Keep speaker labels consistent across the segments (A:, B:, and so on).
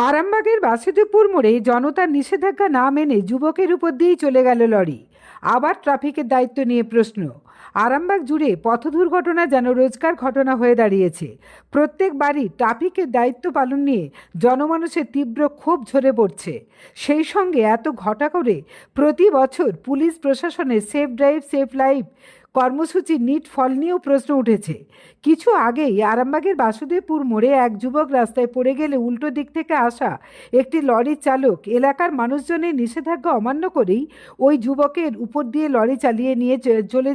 A: আরামবাগের বাসুদেবপুর মোড়ে জনতার নিষেধাজ্ঞা না মেনে যুবকের উপর দিয়েই চলে গেল লরি। আবার ট্রাফিকের দায়িত্ব নিয়ে প্রশ্ন। আরামবাগ জুড়ে পথ দুর্ঘটনা যেন রোজকার ঘটনা হয়ে দাঁড়িয়েছে। প্রত্যেকবারই ট্রাফিকের দায়িত্ব পালন নিয়ে জনমানুষের তীব্র ক্ষোভ ঝরে পড়ছে। সেই সঙ্গে এত ঘটা করে প্রতি বছর পুলিশ প্রশাসনের সেফ ড্রাইভ সেফ লাইফ কর্মসূচির নিট ফল নিয়েও প্রশ্ন উঠেছে। কিছু আগেই আরামবাগের বাসুদেবপুর মোড়ে এক যুবক রাস্তায় পড়ে গেলে উল্টো দিক থেকে আসা একটি লরির চালক এলাকার মানুষজনের নিষেধাজ্ঞা অমান্য করেই ওই যুবকের উপর দিয়ে লরি চালিয়ে নিয়ে চলে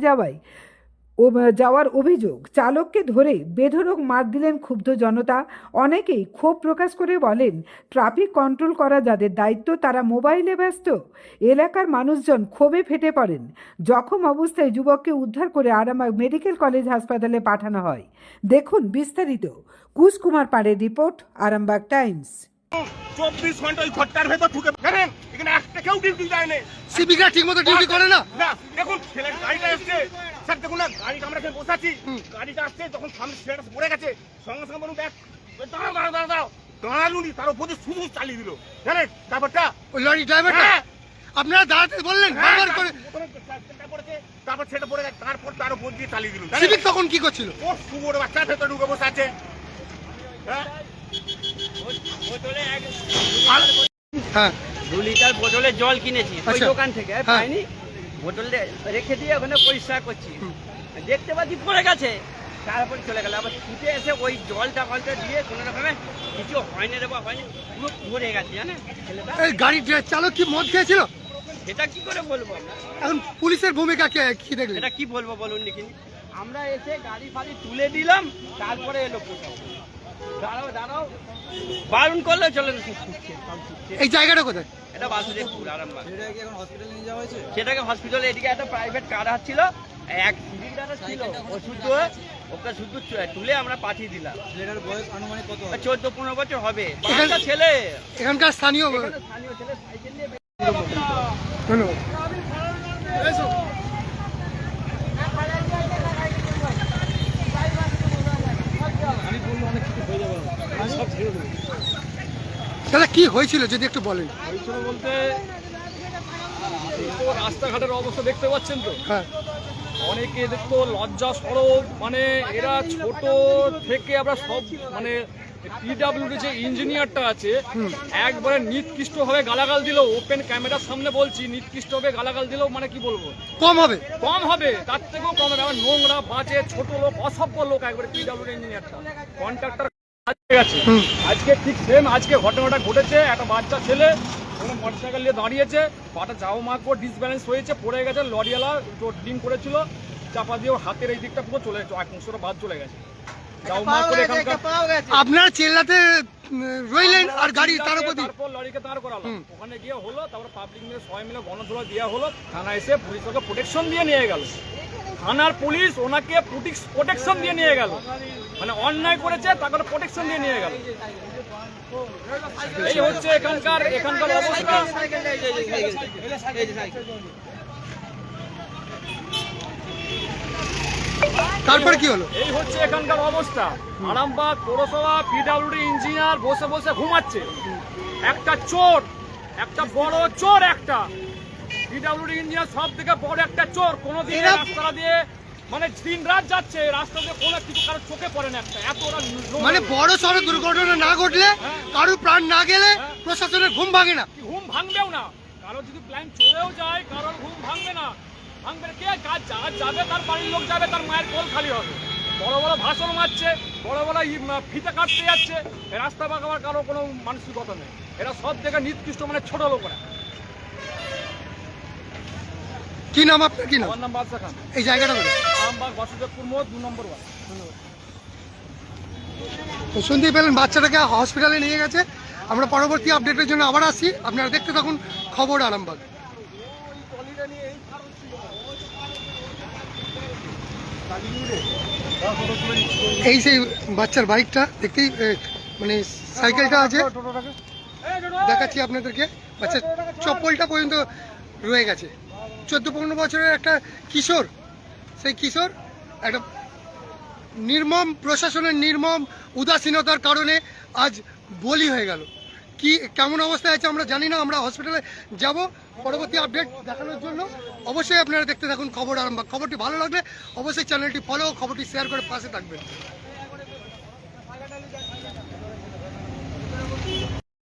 A: যাওয়ার অভিযোগ। চালককে ধরে বেধড়ক মার দিলেন ক্ষুব্ধ জনতা। অনেকেই ক্ষোভ প্রকাশ করে বলেন, ট্রাফিক কন্ট্রোল করা যাদের দায়িত্ব তারা মোবাইলে ব্যস্ত। এলাকার মানুষজন ক্ষোভে ফেটে পড়েন। জখম অবস্থায় যুবককে উদ্ধার করে আরামবাগ মেডিকেল কলেজ হাসপাতালে পাঠানো হয়। দেখুন বিস্তারিত। কুশকুমার পাড়ের রিপোর্ট, আরামবাগ টাইমস।
B: 24 ঘন্টা ওই ঘরটার ভেতর ঢুকে ফেরেন, এখানে একটা কেউ ডিউটি দেয় না।
C: সিভিকরা ঠিকমতো ডিউটি করে না।
B: না দেখুন ছেলের গাড়িটা এসছে, স্যার দেখুন না গাড়িটা আমরা এখানে বসাচ্ছি, গাড়িটা আসছে যখন সামনে ছেলেটা পড়ে গেছে সঙ্গে সঙ্গে বলুন দাঁড়াও দাঁড়ালুনি, তার উপর দিয়ে শুধু চালিয়ে দিল জানেন ব্যাপারটা।
C: ওই লরি ড্রাইভারটা আপনারা দাঁড়াতে বললেন বারবার করে,
B: তারপর ছেলেটা পড়ে গেছে, তারপর তার উপর দিয়ে চালিয়ে দিল।
C: সিভিক তখন কি করছিল?
B: ও শুয়োর বাচ্চার ভেতর ঢুকে বসে আছে। হ্যাঁ
C: হ্যাঁ
D: 2 লিটার বোতলে জল কিনেছি ওই
C: আচ্ছা।
D: দোকান থেকে,
C: হ্যাঁ।
D: পাইনি, বোতলে রেখে দিয়ে ওখানে পরিষ্কার করছি, দেখতে পাচ্ছি পড়ে গেছে, তারপর চলে গেল। আবার ছুটে এসে ওই জলটা দিয়ে কোনো রকমে কিছু হয়নি রে বা হয়নি, পুরো পড়ে গেছে জানেন ছেলেটা।
C: এই গাড়ির চালক কি মদ খেয়েছিল?
D: এটা কি করে বলবো আমরা,
C: এখন পুলিশের ভূমিকা কি দেখলেন?
D: এটা কি বলবো বলুন দেখিনি। আমরা এসে গাড়ি ফাড়ি তুলে দিলাম, তারপরে এলো পোষাও, দাঁড়াও বারণ করলে চলে না।
C: এই জায়গাটা কোথায়?
D: এটা বাসুদেবপুর আরামবাগ। সেটাকে হসপিটালে, এদিকে একটা প্রাইভেট কার ছিল, এক সিলিন্ডার ছিল, ওকে শুধু তুলে আমরা পাঠিয়ে দিলাম। ছেলেটার বয়স আনুমানিক কত? 14-15 বছর হবে। বাচ্চা ছেলে,
C: এখানকার স্থানীয়
D: স্থানীয় ছেলে সাইকেল নিয়ে
C: ধন্যবাদ। দাদা কি হয়েছিল যদি একটু বলেন?
E: হয়েছিল বলতে এই তো রাস্তাঘাটের অবস্থা দেখতে পাচ্ছেন তো,
C: হ্যাঁ
E: অনেকে দেখতো লজ্জা সরব, মানে এরা ছোট থেকে আমরা সব মানে পিডাব্লিউডি যে ইঞ্জিনিয়ারটা আছে একবারে নিকৃষ্টভাবে গালাগাল দিল, ওপেন ক্যামেরার সামনে বলছি, নিকৃষ্টভাবে গালাগাল দিলেও মানে কি বলবো,
C: কম হবে
E: তার থেকেও কম হবে। আবার নোংরা বাজে ছোট লোক, অসভ্য লোক একবারে পিডাব্লিউডি ইঞ্জিনিয়ারটা, কন্ট্রাক্টর গেছে। আজকে ঠিক সেম আজকে ঘটনাটা ঘটেছে। একটা বাচ্চা ছেলে কোনো মোটরসাইকেল নিয়ে দাঁড়িয়েছে, পাটা যাও মার করে ডিসব্যালেন্স হয়েছে, পড়ে গেছে। লরিওয়ালা ড্রিঙ্ক করেছিল, চাপা দিয়ে ওর হাতের এই দিকটা পুরো চলে গেছে, এক অংশটা বাদ চলে গেছে। যাও মার করে এখানকার
C: আপনারা চেল্লাতে রইলেন আর গাড়ি তার উপর
E: তারপর লরিকে দাঁড় করালো, ওখানে গিয়ে হলো, তারপর পাবলিক মিলে সবাই মিলে গণধোলা দেওয়া হলো, থানা এসে পুলিশ ওকে প্রোটেকশন দিয়ে নিয়ে গেল। থানার পুলিশ ওনাকে প্রোটেকশন দিয়ে নিয়ে গেল, মানে অন্যায় করেছে তাকে প্রোটেকশন দিয়ে নিয়ে গেল। এই হচ্ছে এখানকার অবস্থা।
C: তারপর কি হলো?
E: এই হচ্ছে এখানকার অবস্থা। আরামবাগ পৌরসভা পিডাব্লিউডি ইঞ্জিনিয়ার বসে বসে ঘুমাচ্ছে। একটা চোর, একটা বড় চোর, একটা পিডাব্লিউডি ইঞ্জিনিয়ার সব থেকে বড় একটা চোর। কোনোদিন রাস্তা দিয়ে মানে দিন রাত যাচ্ছে, রাস্তা দিয়ে কোনো কিছু কারো চোখে পড়ে না একটা, এত ওরা
C: মানে বড় সড়ো দুর্ঘটনা না ঘটলে, কারোর প্রাণ না গেলে প্রশাসনের ঘুম ভাঙে না।
E: ঘুম ভাঙবেও না, কারো যদি প্ল্যান চলেও যায় কারোর ঘুম ভাঙবে না। কে কাজ যাবে, তার বাড়ির লোক যাবে, তার মায়ের কোল খালি হবে। বড় বড় ভাষণ মারছে, বড় বড় ফিতে কাটতে যাচ্ছে, রাস্তা বাঁকাবার কারো কোনো মানসিকতা নেই। এরা সব থেকে নিকৃষ্ট, মানে ছোট লোকরা।
C: কি নাম আপনার? কি নাম?
E: আমার নাম বাদশা খান।
C: এই জায়গাটা কোথায়?
E: আরামবাগ বাসুদেবপুর মোড় 2 নম্বর ওয়ার্ড।
C: তো শুনতেই পেলেন, বাচ্চাটাকে হসপিটালে নিয়ে গেছে। আমরা পরবর্তী আপডেটের জন্য আবার আসি, আপনারা দেখতে থাকুন খবর আরামবাগ। এই সেই বাচ্চার বাইকটা দেখতেই, মানে সাইকেলটা আছে, দেখাচ্ছি আপনাদেরকে। বাচ্চার চপ্পলটা পর্যন্ত রয়ে গেছে। 14-15 বছরের একটা কিশোর, সেই কিশোর একটা প্রশাসনের নির্মম উদাসীনতার কারণে আজ বলি হয়ে গেল। কি কেমন অবস্থায় আছে আমরা জানি না। আমরা হসপিটালে যাব পরবর্তী আপডেট দেখানোর জন্য। অবশ্যই আপনারা দেখতে থাকুন খবর আরামবাগ। খবরটি ভালো লাগলে অবশ্যই চ্যানেলটি ফলো, খবরটি শেয়ার করে পাশে থাকবেন।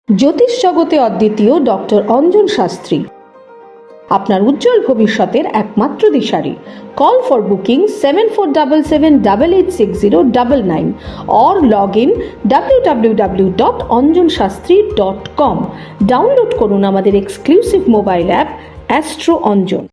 F: জ্যোতিষ জগতে অদ্বিতীয় ডক্টর অঞ্জন শাস্ত্রী আপনার উজ্জ্বল ভবিষ্যতের একমাত্র দিশারি। Call for booking 7477886099 or log in www.anjanshastri.com। Download করুন আমাদের exclusive mobile app astro Anjan.